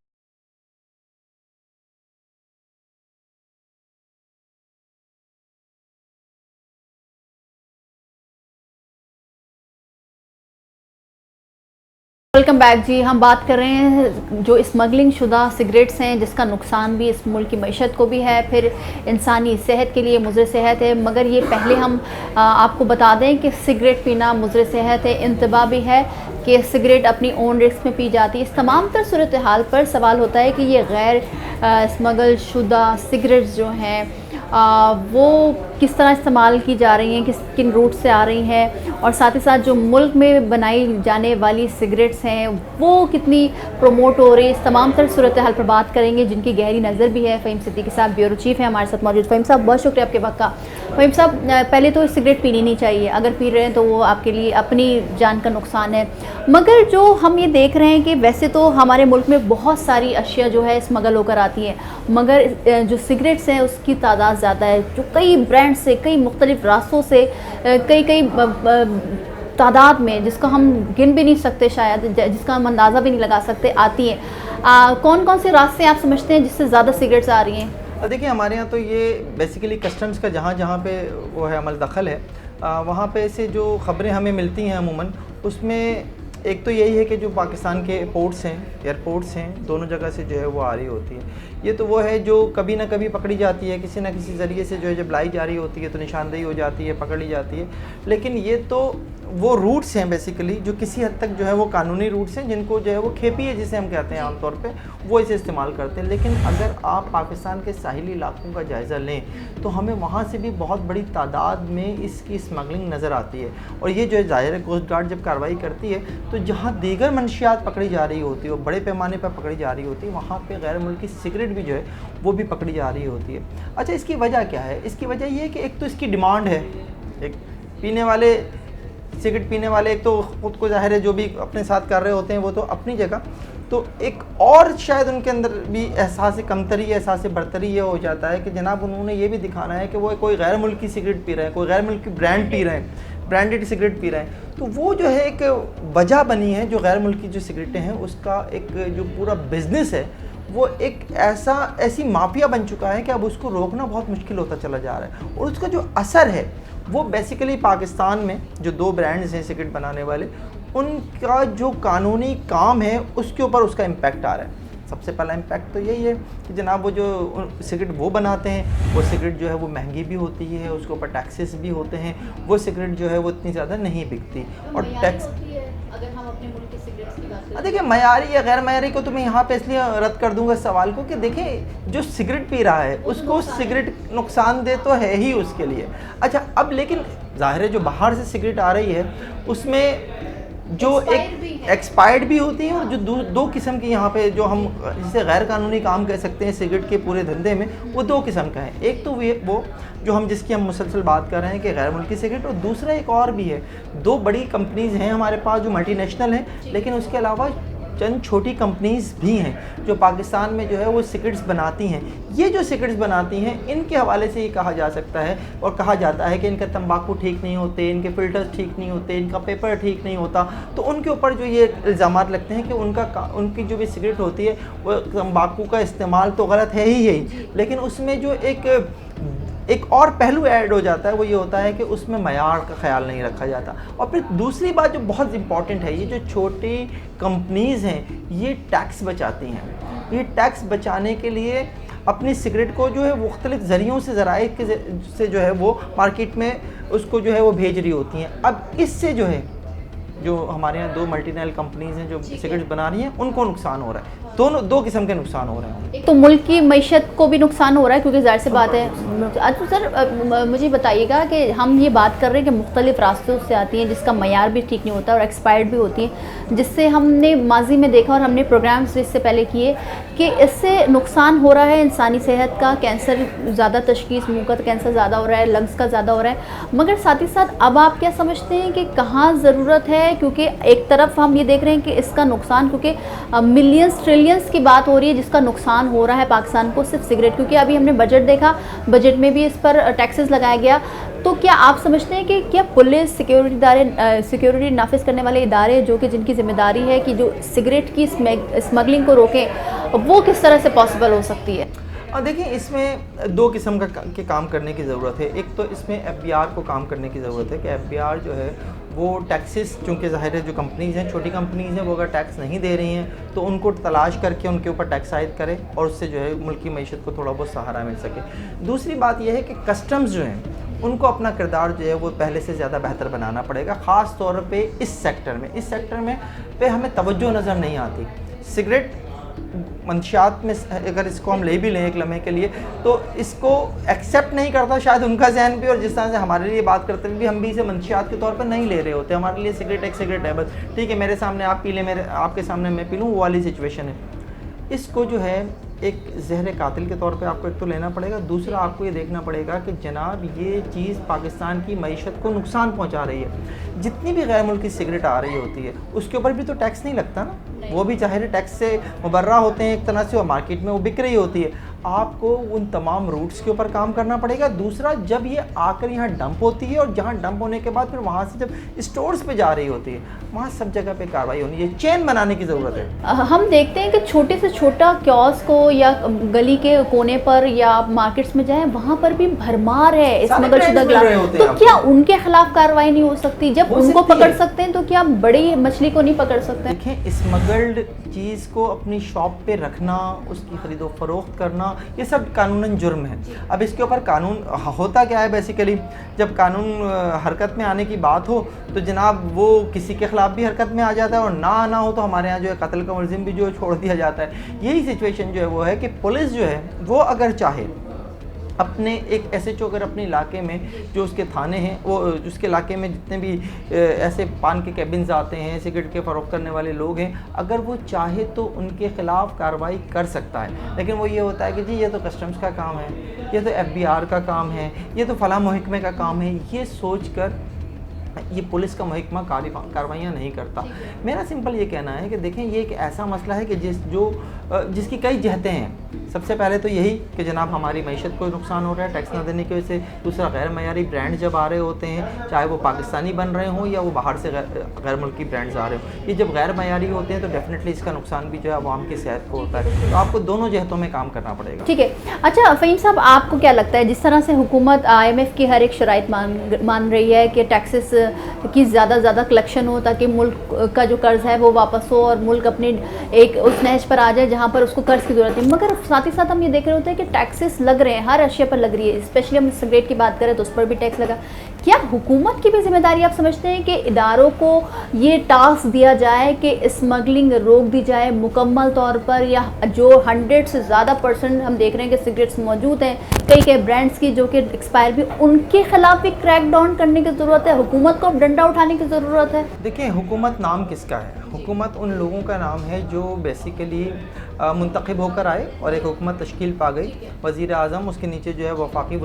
वेलकम बैक जी। हम बात कर रहे हैं जो स्मगलिंग शुदा सिगरेट्स हैं, जिसका नुकसान भी इस मुल्क की मईशत को भी है, फिर इंसानी सेहत के लिए मुज़र सेहत है। मगर ये पहले हम आपको बता दें कि सिगरेट पीना मुज़र सेहत है, इंतबा भी है कि सिगरेट अपनी ओन रिस्क में पी जाती है। इस तमाम तर सूरत हाल पर सवाल होता है कि ये गैर स्मगल शुदा सिगरेट्स जो हैं वो किस तरह इस्तेमाल की जा रही हैं, किन रूट से आ रही हैं, और साथ ही साथ जो मुल्क में बनाई जाने वाली सिगरेट्स हैं वो कितनी प्रमोट हो रही है। इस तमाम तर सूरत हाल पर बात करेंगे, जिनकी गहरी नज़र भी है। फ़हीम सिद्दीकी साहब ब्यूरो चीफ़ हैं हमारे साथ मौजूद। फ़हीम साहब, बहुत शुक्रिया आपके वक्त का। फ़हीम साहब, पहले तो सिगरेट पीनी नहीं चाहिए, अगर पी रहे हैं तो वो आपके लिए अपनी जान का नुकसान है। मगर जो हम ये देख रहे हैं कि वैसे तो हमारे मुल्क में बहुत सारी अशिया जो है स्मगल होकर आती हैं, मगर जो सिगरेट्स हैं उसकी तादाद ज़्यादा है, जो कई ब्रांड से, कई मुख्तलिफ रास्तों से, कई तादाद में, जिसको हम गिन भी नहीं सकते शायद, जिसका हम अंदाज़ा भी नहीं लगा सकते, आती हैं। कौन कौन से रास्ते आप समझते हैं जिससे ज़्यादा सिगरेट्स आ रही हैं? देखिए, हमारे यहाँ तो ये बेसिकली कस्टम्स का जहाँ जहाँ पे वो है अमल दखल है, वहाँ पे से जो ख़बरें हमें मिलती हैं अमूमन, उसमें एक तो यही है कि जो पाकिस्तान के पोर्ट्स हैं, एयरपोर्ट्स हैं, दोनों जगह से जो है वो आ रही होती है। ये तो वो है जो कभी ना कभी पकड़ी जाती है, किसी ना किसी ज़रिए से जो है जब लाई जा रही होती है तो निशानदेही हो जाती है, पकड़ ली जाती है। लेकिन ये तो वो रूट्स हैं बेसिकली जो किसी हद तक जो है वो कानूनी रूट्स हैं, जिनको जो है वो खेपी जिसे हम कहते हैं आमतौर पे, वो इसे इस्तेमाल करते हैं। लेकिन अगर आप पाकिस्तान के साहिली इलाकों का जायज़ा लें तो हमें वहाँ से भी बहुत बड़ी तादाद में इसकी स्मगलिंग नज़र आती है। और ये जो है ज़ाहिर है कोस्ट गार्ड जब कार्रवाई करती है तो जहाँ दीगर मनशियात पकड़ी जा रही होती है और बड़े पैमाने पर पकड़ी जा रही होती है, वहाँ पर गैर मुल्की सिगरेट भी जो है वो भी पकड़ी जा रही होती है। अच्छा, इसकी वजह क्या है? इसकी वजह ये है कि एक तो इसकी डिमांड है, एक पीने वाले सिगरेट पीने वाले एक तो ख़ुद को ज़ाहिर है जो भी अपने साथ कर रहे होते हैं वो तो अपनी जगह, तो एक और शायद उनके अंदर भी एहसास कमतरी, एहसास बरतरी ये हो जाता है कि जनाब उन्होंने ये भी दिखाना है कि वो कोई गैर मुल्की सिगरेट पी रहे हैं, कोई गैर मुल्की ब्रांड पी रहे हैं, ब्रांडेड सिगरेट पी रहे हैं। तो वो जो है एक वजह बनी है, जो गैर मुल्की जो सिगरेटें हैं उसका एक जो पूरा बिज़नेस है वो एक ऐसी माफिया बन चुका है कि अब उसको रोकना बहुत मुश्किल होता चला जा रहा है। और उसका जो असर है वो बेसिकली पाकिस्तान में जो 2 ब्रांड्स हैं सिगरेट बनाने वाले, उनका जो कानूनी काम है उसके ऊपर उसका इम्पैक्ट आ रहा है। सबसे पहला इम्पैक्ट तो यही है कि जनाब वो जो सिगरेट वो बनाते हैं, वो सिगरेट जो है वो महंगी भी होती है, उसके ऊपर टैक्सेस भी होते हैं, वो सिगरेट जो है वो इतनी ज़्यादा नहीं बिकती। और टैक्स अगर हम अपने मुल्क की सिगरेट्स की बात करें, देखिए मयारी या गैर मयारी को तो मैं यहाँ पे इसलिए रद्द कर दूंगा इस सवाल को कि देखिए जो सिगरेट पी रहा है उसको सिगरेट नुकसानदेह तो है ही उसके लिए। अच्छा, अब लेकिन जाहिर है जो बाहर से सिगरेट आ रही है उसमें जो एक एक्सपायर्ड भी होती है, और जो दो किस्म की यहाँ पे जो हम जिसे गैर कानूनी काम कह सकते हैं सिगरेट के पूरे धंधे में, वो 2 किस्म का है। एक तो वो जो हम जिसकी हम मुसलसल बात कर रहे हैं कि गैर मुल्की सिगरेट, और दूसरा एक और भी है। 2 बड़ी कंपनीज़ हैं हमारे पास जो मल्टीनेशनल हैं, लेकिन उसके अलावा चंद छोटी कंपनीज़ भी हैं जो पाकिस्तान में जो है वो सिगरेट्स बनाती हैं। ये जो सिगरेट्स बनाती हैं इनके हवाले से ये कहा जा सकता है और कहा जाता है कि इनका तंबाकू ठीक नहीं होते, इनके फ़िल्टर्स ठीक नहीं होते, इनका पेपर ठीक नहीं होता। तो उनके ऊपर जो ये इल्ज़ामात लगते हैं कि उनकी जो भी सिगरेट होती है वो तंबाकू का इस्तेमाल तो गलत है ही, लेकिन उसमें जो एक और पहलू ऐड हो जाता है वो ये होता है कि उसमें मयार का ख्याल नहीं रखा जाता। और फिर दूसरी बात जो बहुत इम्पॉर्टेंट है, ये जो छोटी कंपनीज़ हैं ये टैक्स बचाती हैं। ये टैक्स बचाने के लिए अपनी सिगरेट को जो है मुख्तलिफ ज़रियों से ज़राए से जो है वो मार्केट में उसको जो है वो भेज रही होती हैं। अब इससे जो हमारे यहाँ 2 मल्टीनेशनल कंपनीज़ हैं जो सिगरेट बना रही हैं उनको नुकसान हो रहा है। दोनों 2 किस्म के नुकसान हो रहे हैं। एक तो मुल्क की मईशत को भी नुकसान हो रहा है क्योंकि ज़ाहिर सी बात है। अच्छा सर, मुझे बताइएगा कि हम ये बात कर रहे हैं कि मुख्तलिफ रास्तों से आती हैं जिसका मयार भी ठीक नहीं होता और एक्सपायर्ड भी होती हैं, जिससे हमने माजी में देखा और हमने प्रोग्राम्स इससे पहले किए कि इससे नुकसान हो रहा है इंसानी सेहत का। कैंसर ज़्यादा तशखीस, मुँह का कैंसर ज़्यादा हो रहा है, लंग्स का ज़्यादा हो रहा है। मगर साथ ही साथ अब आप क्या समझते हैं कि कहाँ ज़रूरत है, क्योंकि एक तरफ हम ये देख रहे हैं कि इसका नुकसान, क्योंकि मिलियंस ट्रिलियंस की बात हो रही है जिसका नुकसान हो रहा है पाकिस्तान को सिर्फ सिगरेट, क्योंकि अभी हमने बजट देखा, बजट में भी इस पर टैक्सेस लगाया गया। तो क्या आप समझते हैं कि क्या पुलिस, सिक्योरिटी नाफिज करने वाले इदारे जो कि जिनकी जिम्मेदारी है कि जो सिगरेट की स्मगलिंग को रोकें, वो किस तरह से पॉसिबल हो सकती है? और देखिए इसमें 2 किस्म के काम करने की ज़रूरत है। एक तो इसमें FBI को काम करने की ज़रूरत है कि FBI जो है वो टैक्सेस, चूँकि ज़ाहिर है जो कंपनीज़ हैं, छोटी कंपनीज़ हैं, वो अगर टैक्स नहीं दे रही हैं तो उनको तलाश करके उनके ऊपर टैक्स आयद करे और उससे जो है मुल्क की मईशत को थोड़ा बहुत सहारा मिल सके। दूसरी बात यह है कि कस्टम्स जो हैं उनको अपना किरदार जो है वो पहले से ज़्यादा बेहतर बनाना पड़ेगा, ख़ास तौर पे इस सेक्टर में पे हमें तवज्जो नज़र नहीं आती। सिगरेट मंशियात में अगर इसको हम ले भी लें एक लम्हे के लिए तो इसको एक्सेप्ट नहीं करता शायद उनका जहन भी, और जिस तरह से हमारे लिए बात करते हुए भी हम भी इसे मंशियात के तौर पर नहीं ले रहे होते। हमारे लिए सिगरेट एक सिगरेट है, बस ठीक है, मेरे सामने आप पी लें, आपके सामने मैं पी लूँ, वो वाली सिचुएशन है। इसको जो है एक जहर कातिल के तौर पे आपको एक तो लेना पड़ेगा। दूसरा आपको ये देखना पड़ेगा कि जनाब ये चीज़ पाकिस्तान की मईशत को नुकसान पहुंचा रही है। जितनी भी गैर मुल्की सिगरेट आ रही होती है उसके ऊपर भी तो टैक्स नहीं लगता ना, वो भी ज़ाहिर टैक्स से मुबर्रा होते हैं एक तरह से, और मार्केट में वो बिक रही होती है। आपको उन तमाम रूट्स के ऊपर काम करना पड़ेगा। दूसरा, जब ये आकर यहाँ डंप होती है और जहाँ डंप होने के बाद फिर वहाँ से जब स्टोर्स पे जा रही होती है, वहाँ सब जगह पे कार्रवाई होनी है। चेन बनाने की ज़रूरत है। हम देखते हैं कि छोटे से छोटा कियोस्क को या गली के कोने पर या आप मार्केट्स में जाएं, वहाँ पर भी भरमार है स्मगल शुदा ग्लास। तो क्या उनके खिलाफ कार्रवाई नहीं हो सकती? जब उनको पकड़ सकते हैं तो क्या बड़ी मछली को नहीं पकड़ सकते? देखें, स्मगल्ड चीज़ को अपनी शॉप पे रखना, उसकी खरीदो फरोख्त करना, ये सब कानूनन जुर्म है। अब इसके ऊपर कानून होता क्या है, बेसिकली जब कानून हरकत में आने की बात हो तो जनाब वो किसी के ख़िलाफ़ भी हरकत में आ जाता है, और ना आना हो तो हमारे यहाँ जो है कत्ल का मुलजिम भी जो है छोड़ दिया जाता है। यही सिचुएशन जो है वो है कि पुलिस जो है वो अगर चाहे अपने एक SHO अगर अपने इलाके में जो उसके थाने हैं, वो उसके इलाके में जितने भी ऐसे पान के कैबिन्स आते हैं, सिगरेट के फ़रोख्त करने वाले लोग हैं, अगर वो चाहे तो उनके ख़िलाफ़ कार्रवाई कर सकता है। लेकिन वो ये होता है कि जी ये तो कस्टम्स का काम है, ये तो FBR का काम है, ये तो फ़लाँ महकमे का काम है, ये सोच कर ये पुलिस का महकमा कार्रवाइयाँ नहीं करता। मेरा सिंपल ये कहना है कि देखें, ये एक ऐसा मसला है कि जिसकी कई जहतें हैं। सबसे पहले तो यही कि जनाब हमारी मईशत को नुकसान हो रहा है टैक्स ना देने की वजह से। दूसरा, गैर मयारी ब्रांड जब आ रहे होते हैं, चाहे वो पाकिस्तानी बन रहे हों या वो बाहर से गैर मुल्की ब्रांड्स आ रहे हों, ये जब गैर मयारी होते हैं तो डेफिनेटली इसका नुकसान भी जो है आवाम की सेहत को होता है। तो आपको दोनों जहतों में काम करना पड़ेगा। ठीक है। अच्छा फ़हीम साहब, आपको क्या लगता है जिस तरह से हुकूमत IMF की हर एक शराइत मान रही है कि टैक्सेस की ज़्यादा कलेक्शन हो ताकि मुल्क का जो कर्ज़ है वो वापस हो और मुल्क अपने एक उस नहज पर आ जाए जहाँ पर उसको कर्ज़ की ज़रूरत है, मगर साथ ही साथ हम ये देख रहे होते हैं कि टैक्सेस लग रहे हैं, हर अशिया पर लग रही है। स्पेशली हम सिगरेट की बात करें तो उस पर भी टैक्स लगा। क्या हुकूमत की भी जिम्मेदारी आप समझते हैं कि इदारों को ये टास्क दिया जाए कि स्मगलिंग रोक दी जाए मुकम्मल तौर पर, या जो 100 से ज़्यादा % हम देख रहे हैं कि सिगरेट्स मौजूद हैं कई ब्रांड्स की जो कि एक्सपायर भी, उनके खिलाफ भी क्रैक डाउन करने की ज़रूरत है, हुकूमत को डंडा उठाने की ज़रूरत है? देखिए, हुकूमत नाम किसका है? हुकूमत उन लोगों का नाम है जो बेसिकली मुंतखब होकर आए और एक हुकूमत तश्कील पा गई। वज़ीर आज़म, उसके नीचे जो है वफाकी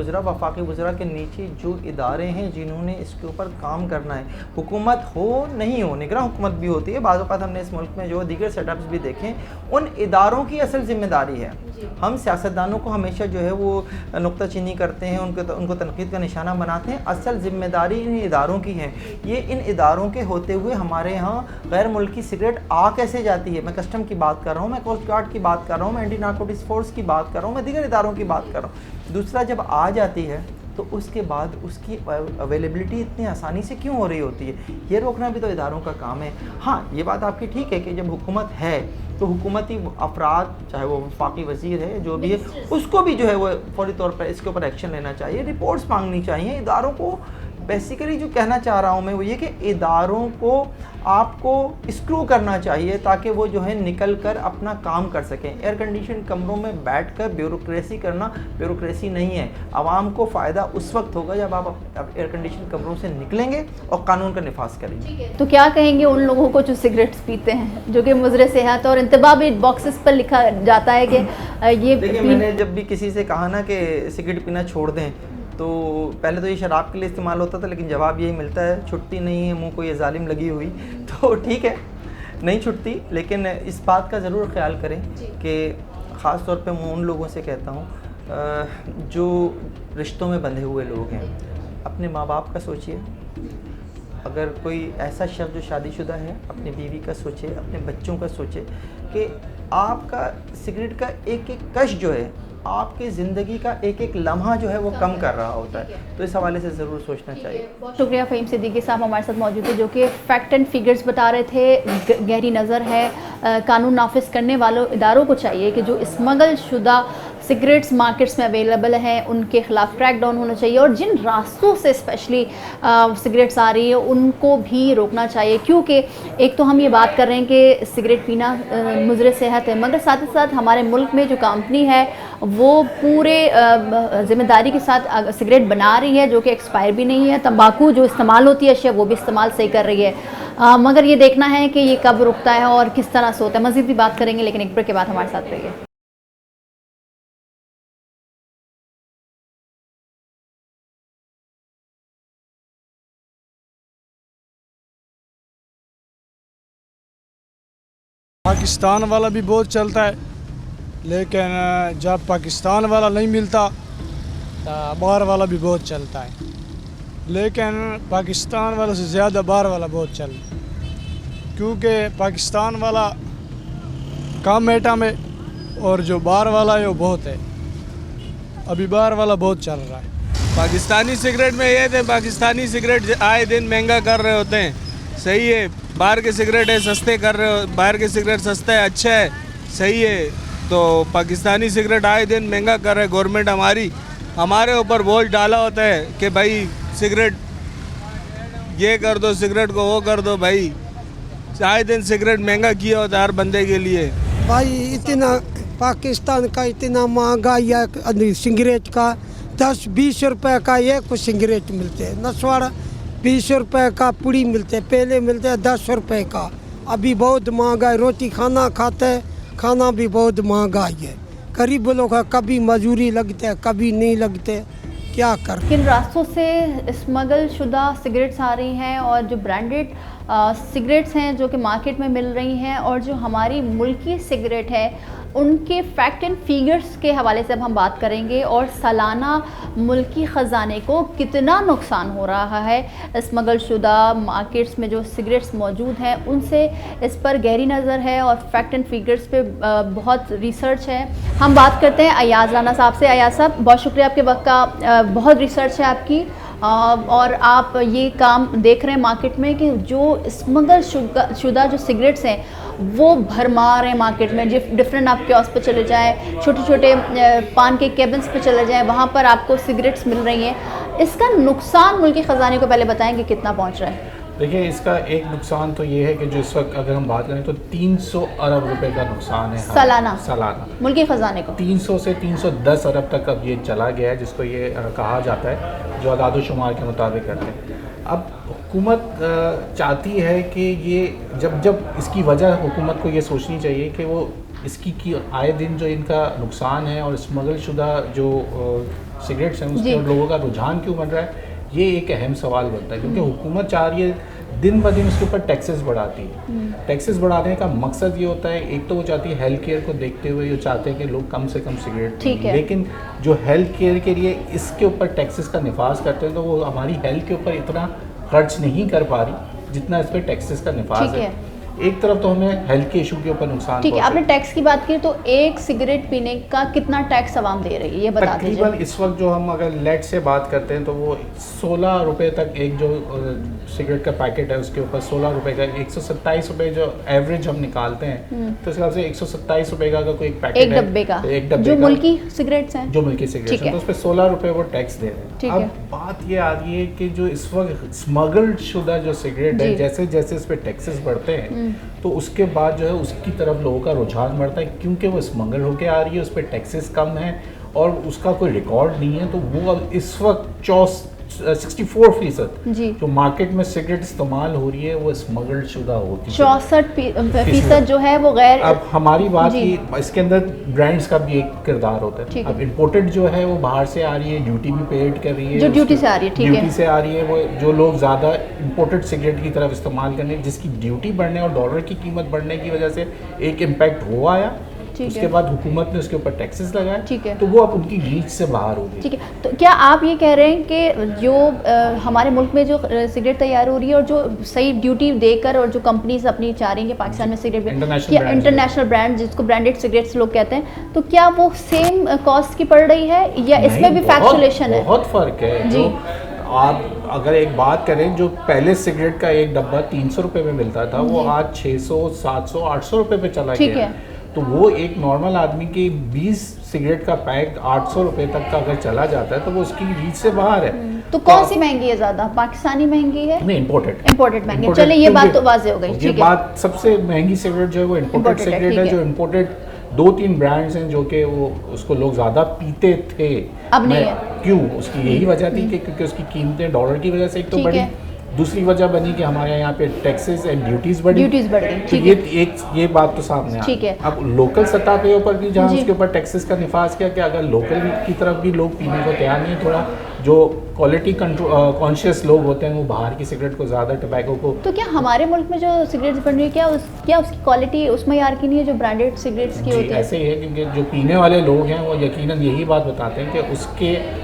वज़रा के नीचे जो इदारे हैं जिन्होंने इसके ऊपर काम करना है। हुकूमत हो नहीं हो, निगरां हुकूमत भी होती है। बाज़ औक़ात हमने इस मुल्क में जो दीगर सेटअप्स भी देखें, उन इदारों की असल ज़िम्मेदारी है। हम सियासतदानों को हमेशा जो है वो नुक्ताचीनी करते हैं, उनको तनक़ीद का निशाना बनाते हैं। असल ज़िम्मेदारी इन इदारों की है। ये इन इदारों के होते हुए हमारे यहाँ गैर मुल्की सिगरेट आ कैसे जाती है? मैं कस्टम की बात कर रहा हूँ, मैं कोस्ट गार्ड की बात कर रहा हूँ, मैं एंटी नारकोटिक्स फोर्स की बात कर रहा हूँ, मैं दीगर इदारों की बात कर रहा हूँ। दूसरा, जब आ जाती है तो उसके बाद उसकी अवेलेबिलिटी इतनी आसानी से क्यों हो रही होती है? ये रोकना भी तो इदारों का काम है। हाँ, ये बात आपकी ठीक है कि जब हुकूमत है तो हुकूमती अफराद, चाहे वो वफाकी वज़ीर है, जो भी है, उसको भी जो है वो फौरी तौर पर इसके ऊपर एक्शन लेना चाहिए, रिपोर्ट्स मांगनी चाहिए इदारों को। बेसिकली जो कहना चाह रहा हूँ मैं वो ये कि इदारों को आपको स्क्रू करना चाहिए ताकि वो जो है निकल कर अपना काम कर सकें। एयर कंडीशन कमरों में बैठकर ब्यूरोक्रेसी करना ब्यूरोक्रेसी नहीं है। आवाम को फ़ायदा उस वक्त होगा जब आप एयर कंडीशन कमरों से निकलेंगे और कानून का निफाज करेंगे। तो क्या कहेंगे उन लोगों को जो सिगरेट्स पीते हैं, जो कि मुज़र सेहत और इंतबा भी बॉक्सेस पर लिखा जाता है कि ये? देखिए, मैंने जब भी किसी से कहा ना कि सिगरेट पीना छोड़ दें, तो पहले तो ये शराब के लिए इस्तेमाल होता था, लेकिन जवाब यही मिलता है, छुट्टी नहीं है, मुंह को ये जालिम लगी हुई। तो ठीक है, नहीं छुट्टी, लेकिन इस बात का ज़रूर ख्याल करें कि ख़ास तौर पे मैं उन लोगों से कहता हूँ जो रिश्तों में बंधे हुए लोग हैं। अपने माँ बाप का सोचिए, अगर कोई ऐसा शख्स जो शादीशुदा है, अपनी बीवी का सोचे, अपने बच्चों का सोचे कि आपका सिगरेट का एक एक कश जो है आपकी ज़िंदगी का एक एक लम्हा जो है वो कम कर रहा होता है। तो इस हवाले से ज़रूर सोचना चाहिए। बहुत शुक्रिया फ़हीम सिद्दीकी साहब हमारे साथ मौजूद थे, जो कि फैक्ट एंड फिगर्स बता रहे थे। गहरी नज़र है। कानून नाफिज करने वालों इदारों को चाहिए कि जो स्मगल शुदा सिगरेट्स मार्केट्स में अवेलेबल हैं उनके ख़िलाफ़ क्रैक डाउन होना चाहिए, और जिन रास्तों से स्पेशली सिगरेट्स आ रही है उनको भी रोकना चाहिए। क्योंकि एक तो हम ये बात कर रहे हैं कि सिगरेट पीना मुज़र सेहत है, मगर साथ ही साथ हमारे मुल्क में जो कंपनी है वो पूरे ज़िम्मेदारी के साथ सिगरेट बना रही है जो कि एक्सपायर भी नहीं है। तंबाकू जो इस्तेमाल होती है अशिया वो भी इस्तेमाल सही कर रही है। मगर ये देखना है कि ये कब रुकता है और किस तरह से होता है। मज़ीद भी बात करेंगे, लेकिन एक ब्रेक के बाद हमारे साथ रहिए। पाकिस्तान वाला भी बहुत चलता है, लेकिन जब पाकिस्तान वाला नहीं मिलता तो बाहर वाला भी बहुत चलता है, लेकिन पाकिस्तान वाला से ज़्यादा बाहर वाला बहुत चलता है, क्योंकि पाकिस्तान वाला कम आइटम है और जो बाहर वाला है वो बहुत है। अभी बाहर वाला बहुत चल रहा है। पाकिस्तानी सिगरेट में ये थे, पाकिस्तानी सिगरेट आए दिन महंगा कर रहे होते हैं, सही है। बाहर के सिगरेट है सस्ते कर रहे हो, बाहर के सिगरेट सस्ता है, अच्छा है, सही है। तो पाकिस्तानी सिगरेट आए दिन महंगा कर रहे, गवर्नमेंट हमारे ऊपर बोझ डाला होता है कि भाई सिगरेट ये कर दो, सिगरेट को वो कर दो। भाई आए दिन सिगरेट महंगा किया होता है हर बंदे के लिए। भाई इतना पाकिस्तान का इतना महंगा या सिगरेट का 10-20 रुपए का एक सिगरेट मिलते हैं, नसवाड़ा 20 रुपए का पुड़ी मिलते, पहले मिलते हैं 10 रुपए का। अभी बहुत महंगा है, रोटी खाना खाते हैं, खाना भी बहुत महंगा है। गरीब लोग का कभी मजदूरी लगते है, कभी नहीं लगते, क्या कर। किन रास्तों से स्मगल शुदा सिगरेट्स आ रही हैं और जो ब्रांडेड सिगरेट्स हैं जो कि मार्केट में मिल रही हैं, और जो हमारी मुल्की सिगरेट है उनके फैक्ट एंड फिगर्स के हवाले से अब हम बात करेंगे और सालाना मुल्की ख़जाने को कितना नुकसान हो रहा है स्मगल शुदा मार्केट्स में जो सिगरेट्स मौजूद हैं उनसे, इस पर गहरी नज़र है और फैक्ट एंड फिगर्स पे बहुत रिसर्च है। हम बात करते हैं अयाज राना साहब से। अयाज साहब, बहुत शुक्रिया आपके वक्त का, बहुत रिसर्च है आपकी और आप ये काम देख रहे हैं मार्केट में कि जो स्मगल शुदा जो सिगरेट्स हैं वो भरमार हैं मार्केट में। डिफरेंट आप कियोस्क पे चले जाएं, छोटे छोटे पान के केबिन्स पे चले जाएं, वहाँ पर आपको सिगरेट्स मिल रही हैं। इसका नुकसान मुल्की ख़जाने को पहले बताएं कि कितना पहुँच रहा है। देखिए, इसका एक नुकसान तो ये है कि जो इस वक्त अगर हम बात करें तो 300 अरब रुपए का नुकसान है सालाना मुल्की ख़जाने को। 300 से 310 अरब तक अब ये चला गया है, जिसको ये कहा जाता है, जो आदाद शुमार के मुताबिक करते हैं। अब हुकूमत चाहती है कि ये जब इसकी वजह हुकूमत को ये सोचनी चाहिए कि वो इसकी आए दिन जो इनका नुकसान है और स्मगल शुदा जो सिगरेट्स हैं उसके लोगों का रुझान क्यों बन रहा है, ये एक अहम सवाल बनता है। क्योंकि हुकूमत चाह रही है दिन ब दिन उसके ऊपर टैक्सेस बढ़ाती है। टैक्सेस बढ़ाने का मकसद ये होता है, एक तो वो चाहती है हेल्थ केयर को देखते हुए ये चाहते हैं कि लोग कम से कम सिगरेट पीएं, लेकिन जो हेल्थ केयर के लिए इसके ऊपर टैक्सेस का निफाज करते हैं तो वो हमारी हेल्थ के ऊपर इतना खर्च नहीं कर पा रही जितना इस पर टैक्सेस का निफाज है। एक तरफ तो हमें हेल्थ के इशू के ऊपर नुकसान। ठीक है, आपने टैक्स की बात की तो एक सिगरेट पीने का कितना टैक्स आवाम दे रही है ये बता दीजिए। तकरीबन इस वक्त जो हम अगर लेट से बात करते हैं तो वो 16 रुपए तक एक जो सिगरेट का पैकेट है उसके ऊपर 16 रुपए का 127 रुपए जो एवरेज हम निकालते हैं तो इस हिसाब से 127 रुपए का कोई एक पैकेट एक डब्बे का जो मुल्की सिगरेट्स हैं, जो मुल्की सिगरेट्स हैं, तो उस पर 16 रुपए वो टैक्स दे रहे हैं। अब बात ये आ रही है कि जो इस वक्त स्मगल्ड शुदा जो सिगरेट है, जैसे जैसे इस पर टैक्सेस बढ़ते हैं तो उसके बाद जो है उसकी तरफ लोगों का रुझान बढ़ता है, क्योंकि वो स्मगल होके आ रही है, उस पर टैक्सेस कम है और उसका कोई रिकॉर्ड नहीं है। तो वो अब इस वक्त 64% जो मार्केट में सिगरेट इस्तेमाल हो रही है वो स्मगल्ड शुदा होती है। 64% जो है वो गैर। अब हमारी बात की इसके अंदर ब्रांड्स का भी एक किरदार होता है। अब इम्पोर्टेड जो है वो बाहर से आ रही है, ड्यूटी भी पेड कर रही है, जो ड्यूटी से आ रही है, ठीक है, ड्यूटी से आ रही है। वो जो लोग ज़्यादा इम्पोर्टेड सिगरेट की तरफ इस्तेमाल करने, जिसकी ड्यूटी बढ़ने और डॉलर की कीमत बढ़ने की वजह से एक इम्पैक्ट वो आया। उसके बाद हुकूमत ने उसके ऊपर टैक्सेस लगाए, ठीक है, तो वो अब उनकी रीच से बाहर हो गई। ठीक है, तो क्या आप ये कह रहे हैं कि जो हमारे मुल्क में जो सिगरेट तैयार हो रही है और जो सही ड्यूटी देकर और जो कंपनीज अपनी चाह रही हैं कि पाकिस्तान में सिगरेट इंटरनेशनल ब्रांड जिसको ब्रांडेड सिगरेट्स लोग कहते हैं, तो क्या वो सेम कॉस्ट की पड़ रही है या इसमें भी फैक्चुलेशन है? बहुत फ़र्क है जी। आप अगर एक बात करें, जो पहले सिगरेट का एक डब्बा 300 रुपये में मिलता था वो आज 600, 700, 800 रुपये पे चला गया। तो वो एक नॉर्मल आदमी की 20 सिगरेट का पैक 800 रुपये तक का अगर चला जाता है तो वो उसकी रीच से बाहर है। तो कौन सी महंगी है ज़्यादा, पाकिस्तानी महंगी है? नहीं, इम्पोर्टेड महंगी। चलिए ये बात तो वाज़ेह हो गई। ये बात सबसे महंगी सिगरेट जो है वो इम्पोर्टेड सिगरेट है। जो इम्पोर्टेड 2-3 ब्रांड्स हैं जो कि वो उसको लोग ज़्यादा पीते थे, अब नहीं है। क्यों? उसकी यही वजह थी कि क्योंकि उसकी कीमतें डॉलर की वजह से एक तो बढ़ी, दूसरी वजह बनी कि हमारे यहाँ पे टैक्सेस एंड ड्यूटीज बढ़ गई। तो ये बात तो सामने आ गई। अब लोकल सतह पे ऊपर भी जहाँ उसके ऊपर टैक्सेस का निफाज किया कि अगर लोकल की तरफ भी लोग पीने को तैयार नहीं, थोड़ा जो क्वालिटी कंट्रोल कॉन्शियस लोग होते हैं वो बाहर की सिगरेट को ज़्यादा, टबैको को। तो क्या हमारे मुल्क में जो सिगरेट्स बन रही है क्या उसकी क्वालिटी उस मयार की नहीं है जो ब्रांडेड सिगरेट्स की होती है? ऐसे ही है, क्योंकि जो पीने वाले लोग हैं वो यकीनन यही बात बताते हैं कि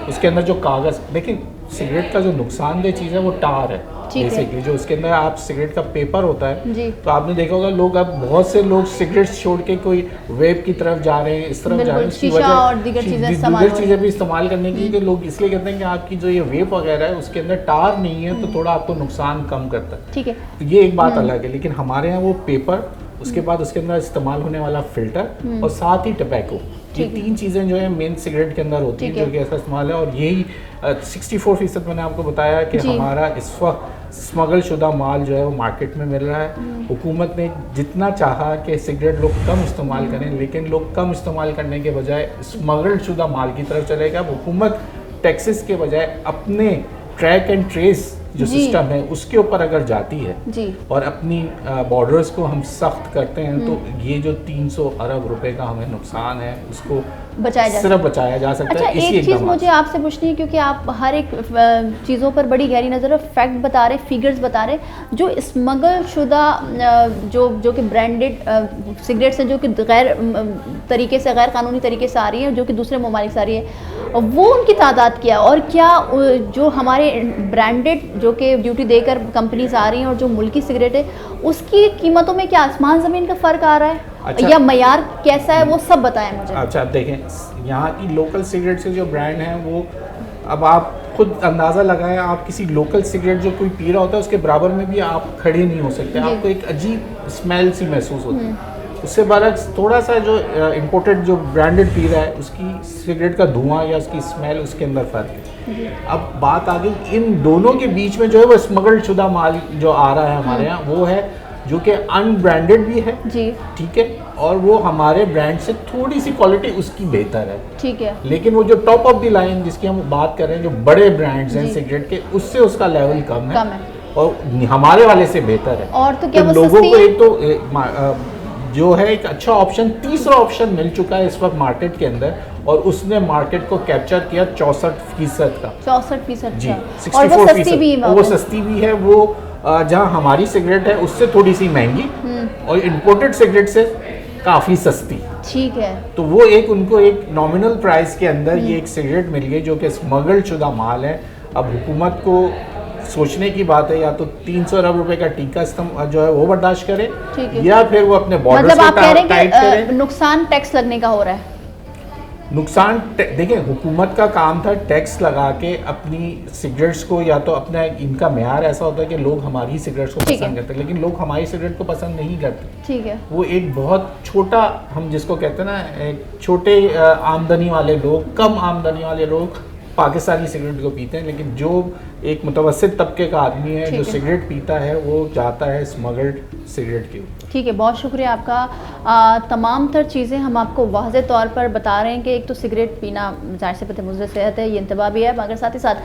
उसके अंदर जो कागज़, देखिए सिगरेट का जो नुकसानदेह चीज़ है वो टार है बेसिकली, जो उसके अंदर आप सिगरेट का पेपर होता है। तो आपने देखा होगा लोग, अब बहुत से लोग सिगरेट छोड़ के कोई वेब की तरफ जा रहे हैं, इस तरफ जा रहे हैं, उसकी वजह और दीगर चीज़ें भी इस्तेमाल करने की, कि लोग इसलिए कहते हैं कि आपकी जो ये वेब वगैरह है उसके अंदर टार नहीं है तो थोड़ा आपको नुकसान कम करता है। ठीक है, तो ये एक बात अलग है। लेकिन हमारे यहाँ वो पेपर, उसके बाद उसके अंदर इस्तेमाल होने वाला फिल्टर और साथ ही टबैको, ये 3 चीज़ें जो है मेन सिगरेट के अंदर होती है जो कि ऐसा इस्तेमाल है। और यही 64% मैंने आपको बताया कि हमारा इस वक्त स्मगल शुदा माल जो है वो मार्केट में मिल रहा है। हुकूमत ने जितना चाहा कि सिगरेट लोग कम इस्तेमाल करें, लेकिन लोग कम इस्तेमाल करने के बजाय स्मगल शुदा माल की तरफ चलेगा। हुकूमत टैक्सेस के बजाय अपने ट्रैक एंड ट्रेस जो जी। सिस्टम है उसके ऊपर अगर जाती है जी। और अपनी बॉर्डर्स को हम सख्त करते हैं तो ये जो 300 अरब रुपए का हमें नुकसान है उसको सिर्फ बचाया जा सकता अच्छा, है इसी एक चीज़ इक़दाम मुझे आपसे पूछनी है, क्योंकि आप हर एक चीज़ों पर बड़ी गहरी नज़र और फैक्ट बता रहे, फिगर्स बता रहे, जो स्मगल शुदा जो कि ब्रांडेड सिगरेट्स हैं, जो कि गैर तरीके से, गैर कानूनी तरीके से आ रही हैं, जो कि दूसरे ममालिक से आ रही है, वो उनकी तादाद क्या है, और क्या जो हमारे ब्रांडेड जो कि ड्यूटी देकर कंपनीज आ रही हैं और जो मुल्की सिगरेट है उसकी कीमतों में क्या आसमान ज़मीन का फ़र्क आ रहा है? अच्छा, या मयार कैसा है, वो सब बताएं मुझे। अच्छा, आप देखें यहाँ की लोकल सिगरेट के जो ब्रांड हैं वो, अब आप खुद अंदाज़ा लगाएं, आप किसी लोकल सिगरेट जो कोई पी रहा होता है उसके बराबर में भी आप खड़े नहीं हो सकते, आपको एक अजीब स्मेल सी महसूस होती है। उससे बरक्स थोड़ा सा जो इम्पोर्टेड जो ब्रांडेड पी रहा है उसकी सिगरेट का धुआं या उसकी स्मेल, उसके अंदर फ़र्क है। अब बात आ गई इन दोनों के बीच में जो है वो स्मगल शुदा माल जो आ रहा है हमारे यहाँ, वो है जो कि अनब्रांडेड भी है जी, ठीक है, और वो हमारे ब्रांड से थोड़ी सी क्वालिटी उसकी बेहतर है, ठीक है, लेकिन वो जो टॉप ऑफ द लाइन जिसकी हम बात कर रहे हैं, जो बड़े ब्रांड्स हैं सिगरेट के, उससे उसका लेवल कम है और हमारे वाले से बेहतर है। और तो क्या वो लोगों सस्ती को है? एक तो जो है एक अच्छा ऑप्शन, तीसरा ऑप्शन मिल चुका है इस वक्त मार्केट के अंदर, और उसने मार्केट को कैप्चर किया 64% का। 64% जी, और वो सस्ती भी है, वो सस्ती भी है, वो जहाँ हमारी सिगरेट है उससे थोड़ी सी महंगी और इम्पोर्टेड सिगरेट से काफ़ी सस्ती, ठीक है। तो वो एक उनको एक नॉमिनल प्राइस के अंदर ये एक सिगरेट मिल गई जो कि स्मगल शुदा माल है। अब हुकूमत को सोचने की बात है, या तो 300 अरब रुपए का टीका जो है वो बर्दाश्त करे, या फिर वो अपने बॉर्डर मतलब आप कह रहे टाइट हैं करें। कि नुकसान टैक्स लगने का हो रहा है? नुकसान देखिए, हुकूमत का काम था टैक्स लगा के अपनी सिगरेट्स को, या तो अपना इनका म्यार ऐसा होता है कि लोग हमारी सिगरेट्स को पसंद करते हैं, लेकिन लोग हमारी सिगरेट को पसंद नहीं करते। ठीक है, वो एक बहुत छोटा, हम जिसको कहते हैं ना, एक छोटे आमदनी वाले लोग, कम आमदनी वाले लोग पाकिस्तानी सिगरेट को पीते हैं, लेकिन जो एक मुतवस्सित तबके का आदमी है जो सिगरेट पीता है वो जाता है स्मगल्ड सिगरेट के ऊपर। ठीक है, बहुत शुक्रिया आपका। तमाम तर चीज़ें हम आपको वाज़े तौर पर बता रहे हैं कि एक तो सिगरेट पीना ज़ाहिर से पता मुझे सेहत है, ये इंतबा भी है, मगर साथ ही साथ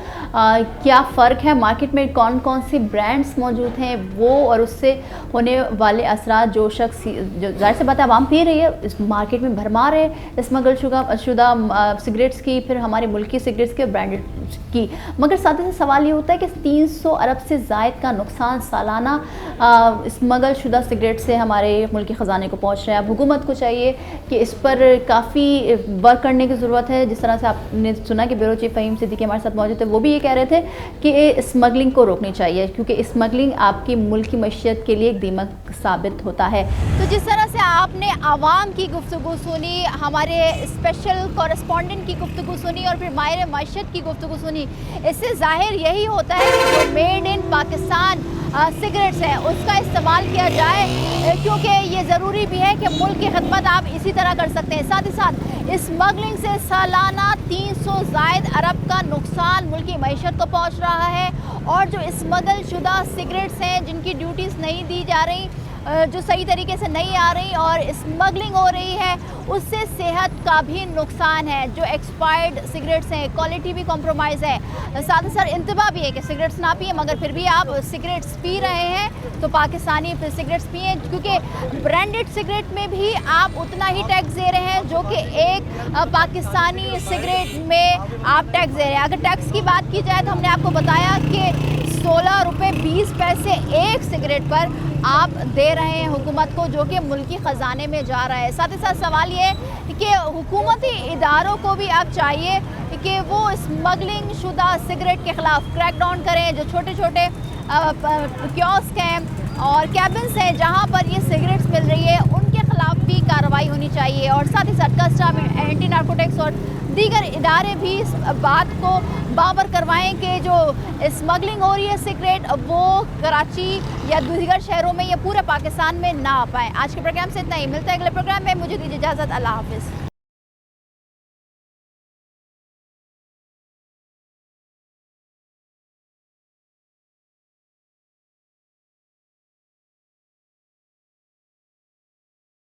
क्या फ़र्क है मार्केट में, कौन कौन सी ब्रांड्स मौजूद हैं वो, और उससे होने वाले असरात, जो शख्स जो ज़ाहिर से बात है आवाम पी रही है, इस मार्केट में भरमार है स्मगल शुदा सिगरेट्स की, फिर हमारे मुल्की सिगरेट्स के, ब्रांडेड की, मगर साथ ही साथ सवाल ये होता है कि 300 अरब से ज़ायद का नुकसान सालाना स्मगल शुदा सिगरेट से हमारे मुल्की ख़जाने को पहुँच रहा है। अब हुकूमत को चाहिए कि इस पर काफ़ी वर्क करने की ज़रूरत है। जिस तरह से आपने सुना कि ब्यूरो चीफ फ़हीम सिद्दीकी हमारे साथ मौजूद थे, वो भी ये कह रहे थे कि स्मगलिंग को रोकनी चाहिए, क्योंकि स्मगलिंग आपकी मुल्की मईशत के लिए एक दीमक साबित होता है। तो जिस तरह से आपने आवाम की गुफ्तगू सुनी, हमारे स्पेशल कॉरेस्पॉन्डेंट की गुफ्तगू सुनी और फिर माहिर मईशत की गुफ्तगू सुनी, इससे ज़ाहिर यही होता है कि जो मेड इन पाकिस्तान सिगरेट्स हैं उसका इस्तेमाल किया जाए, क्योंकि ये ज़रूरी भी है कि मुल्क की खिदमत आप इसी तरह कर सकते हैं। साथ ही साथ स्मगलिंग से सालाना 300 ज़ायद अरब का नुकसान मुल्की मईशत को पहुँच रहा है, और जो स्मगल शुदा सिगरेट्स हैं जिनकी ड्यूटीज़ नहीं दी जा रही, जो सही तरीके से नहीं आ रही और स्मगलिंग हो रही है, उससे सेहत का भी नुकसान है। जो एक्सपायर्ड सिगरेट्स हैं, क्वालिटी भी कॉम्प्रोमाइज़ है, साथ ही साथ इंतबा भी है कि सिगरेट्स ना पिए, मगर फिर भी आप सिगरेट्स पी रहे हैं तो पाकिस्तानी सिगरेट्स पिए, क्योंकि ब्रांडेड सिगरेट में भी आप उतना ही टैक्स दे रहे हैं जो कि एक पाकिस्तानी सिगरेट में आप टैक्स दे रहे हैं। अगर टैक्स की बात की जाए तो हमने आपको बताया कि 16 रुपये 20 पैसे एक सिगरेट पर आप दे रहे हैं हुकूमत को, जो कि मुल्की ख़जाने में जा रहा है। साथ ही साथ सवाल ये कि हुकूमती इदारों को भी अब चाहिए कि वो स्मगलिंग शुदा सिगरेट के ख़िलाफ़ क्रैकडाउन करें। जो छोटे छोटे कियोस्क हैं और कैबिन्स हैं जहाँ पर ये सिगरेट्स मिल रही है, उनके ख़िलाफ़ भी कार्रवाई होनी चाहिए। और साथ ही साथ कस्टम, एंटी नार्कोटिक्स और दीगर इदारे भी इस बात को बावर करवाएं कि जो स्मगलिंग हो रही है सिगरेट, वो कराची या दीगर शहरों में या पूरे पाकिस्तान में ना आ पाए। आज के प्रोग्राम से इतना ही, मिलता है अगले प्रोग्राम में, मुझे दीजिए इजाज़त, अल्लाह हाफ़िज़।